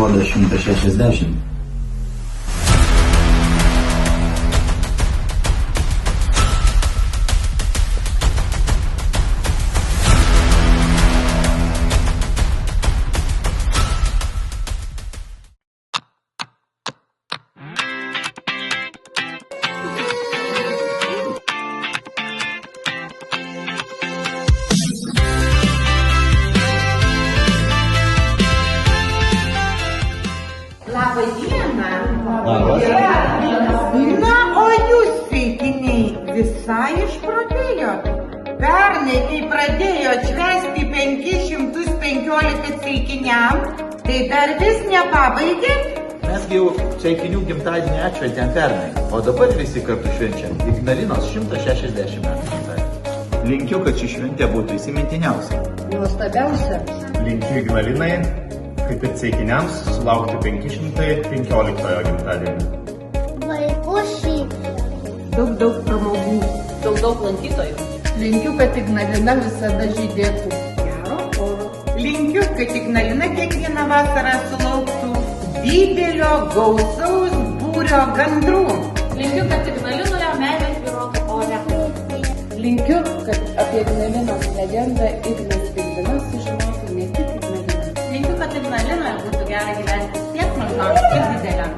kodą 160. Labą dieną. Na, o jūs, sveikiniai, visai išprotėjot. Pernai, kai pradėjot švęsti 515 sveikiniam, tai dar vis nepabaigėt? Mes jau Ceikinių gimtadienį atšventėm pernai, o dabar visi kartu švenčiam Ignalinos 160 metų gimtadienį. Linkiu, kad ši šventė būtų įsimintiniausia. Nuostabiausia. Linkiu Ignalinai, kaip ir Ceikiniams, sulaukti 515 gimtadienį. Vaikų šypsų. Daug pramogų. Daug lankytojų. Linkiu, kad Ignalina visada žydėtų. Gero oro. Linkiu, kad Ignalina kiekvieną vasarą sulauktų didelio gausaus būrio gandrų. Linkiu, kad Ignalinoje meilės vyrotų ore. Linkiu, kad apie Ignalinos legendą Ignas Pingvinas sužinotų ne tik Ignalina. Linkiu, kad Ignalinoje būtų gera gyventi tiek mažam, tiek dideliam.